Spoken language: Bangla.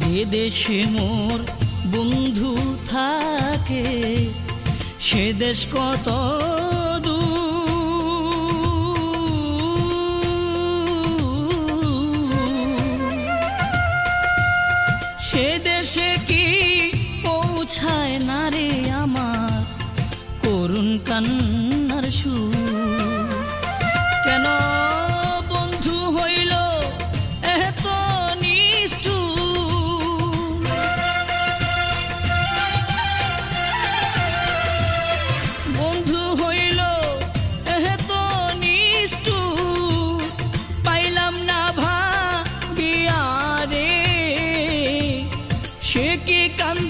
যে দেশে মোর বন্ধু থাকে সে দেশ কত সে দেশে কি পৌঁছায় না রে আমার করুণ কান্নার সুর। কেন বন্ধু হইল এত নিষ্ঠুর, বন্ধু হইল এত নিষ্ঠুর, পাইলাম না ভাবিয়া রে সে কি কান্দ